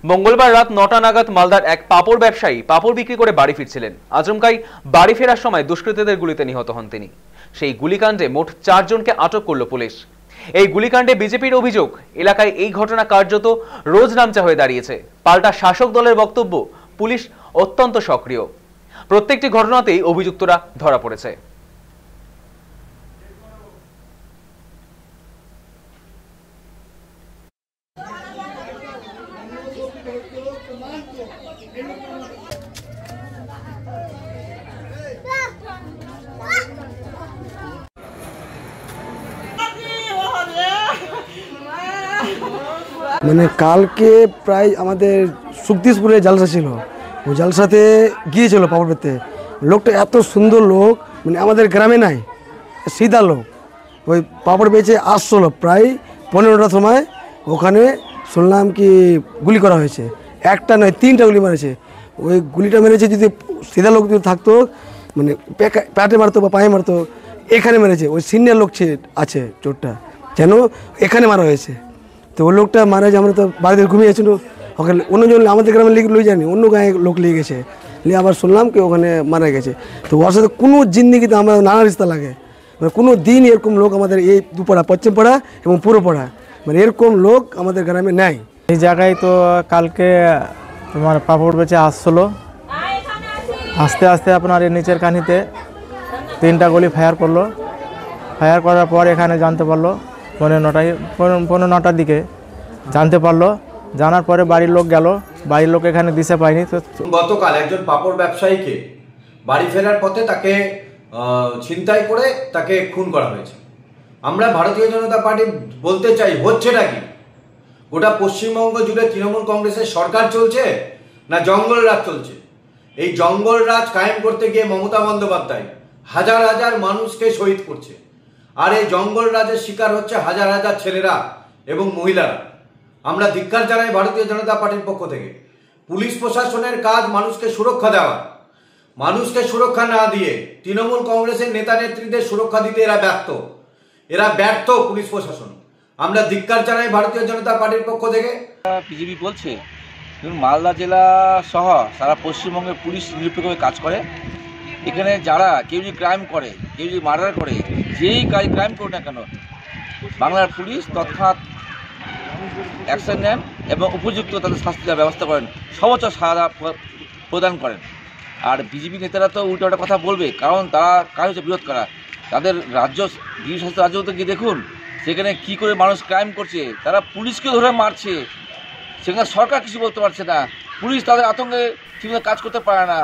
মঙ্গলবার রাত ৯টা নাগাদ মালদার এক পাপড় ব্যবসায়ী পাপড় বিক্রি করে বাড়ি ফিরছিলেন। আচমকাই বাড়ি ফেরার সময় দুষ্কৃতীদের গুলিতে নিহত হন তিনি। সেই গুলিকাণ্ডে মোট ৪ জনকে আটক করল পুলিশ। এই গুলিকাণ্ডে বিজেপির অভিযোগ, এলাকায় এই ঘটনা কার্যত রোজ নামচা হয়ে দাঁড়িয়েছে। পাল্টা শাসক দলের বক্তব্য, পুলিশ অত্যন্ত সক্রিয়। প্রত্যেকটি ঘটনাতেই অভিযুক্তরা ধরা পড়েছে। মানে কালকে প্রায় আমাদের সুক্তিসপুরে জালসা ছিল, ওই জালসাতে গিয়েছিল পাপড় পেতে। লোকটা এত সুন্দর লোক, মানে আমাদের গ্রামে নাই, সিধা লোক। ওই পাপড় বেচে আসছিল প্রায় 15টার সময়। ওখানে শুনলাম কি গুলি করা হয়েছে, একটা নয় 3টা গুলি মারেছে। ওই গুলিটা মেরেছে, যদি সিধা লোক যদি থাকতো মানে পেটে মারতো বা পায়ে মারতো, এখানে মেরেছে। ওই সিনিয়র লোক আছে চোরটা, যেন এখানে মারা হয়েছে। তো ওই লোকটা মারা যে আমরা তো বাড়িতে ঘুমিয়েছিল, ওখানে অন্যজন আমাদের গ্রামে লই যায়নি, অন্য গায়ে লোক লিয়ে গেছে। নিয়ে আবার শুনলাম কি ওখানে মারা গেছে। তো ওর সাথে কোনো জিন্দিগিতে আমার নানা রিস্তা লাগে, মানে কোনো দিন এরকম লোক আমাদের এই দুপাড়া, পশ্চিম পাড়া এবং পুরো পাড়া, মানে এরকম লোক আমাদের গ্রামে নেই। এই জায়গায় তো কালকে তোমার পাপড় বেচে আসছিলো, আস্তে আস্তে আপনার এই নিচের কানিতে 3টা গুলি ফায়ার করলো। ফায়ার করার পর এখানে জানতে পারলো 9টার দিকে জানতে পারলো। জানার পরে বাড়ির লোক গেল, বাড়ির লোক এখানে দিশে পায়নি। তো গতকাল একজন পাপড় ব্যবসায়ীকে বাড়ি ফেরার পথে তাকে ছিনতাই করে তাকে খুন করা হয়েছে। আমরা ভারতীয় জনতা পার্টি বলতে চাই, হচ্ছেটা কি? গোটা পশ্চিমবঙ্গ জুড়ে তৃণমূল কংগ্রেসের সরকার চলছে না জঙ্গল রাজ চলছে? এই জঙ্গল রাজ কায়েম করতে গিয়ে মমতা বন্দ্যোপাধ্যায় হাজার হাজার মানুষকে শহীদ করছে, আর এই জঙ্গল রাজের শিকার হচ্ছে হাজার হাজার ছেলেরা এবং মহিলারা। আমরা ধিক্কার জানাই ভারতীয় জনতা পার্টির পক্ষ থেকে। পুলিশ প্রশাসনের কাজ মানুষকে সুরক্ষা দেওয়া, মানুষকে সুরক্ষা না দিয়ে তৃণমূল কংগ্রেসের নেতা নেত্রীদের সুরক্ষা দিতে এরা ব্যর্থ পুলিশ প্রশাসন। আমরা ধিক্কার জানাই ভারতীয় জনতা পার্টির পক্ষ থেকে। বিজেপি বলছে মালদা জেলা সহ সারা পশ্চিমবঙ্গের পুলিশ নিরপেক্ষভাবে কাজ করে। এখানে যারা কেউ যদি ক্রাইম করে, কেউ যদি মার্ডার করে, যেই ক্রাইম করুক না কেন, বাংলার পুলিশ তৎক্ষণাৎ অ্যাকশন নেন এবং উপযুক্ত তাদের শাস্তি দেওয়ার ব্যবস্থা করেন, সর্বোচ্চ সহায়তা প্রদান করেন। আর বিজেপি নেতারা তো উল্টো কথা বলবে, কারণ তারা কাজ হচ্ছে বিরোধ করা। তাদের রাজ্য, গৃহশাসিত রাজ্যতে গিয়ে দেখুন সেখানে কি করে মানুষ ক্রাইম করছে, তারা পুলিশকে ধরে মারছে, সেখানে সরকার কিছু বলতে পারছে না, পুলিশ তাদের আতঙ্কে ঠিকমতো কাজ করতে পারে না।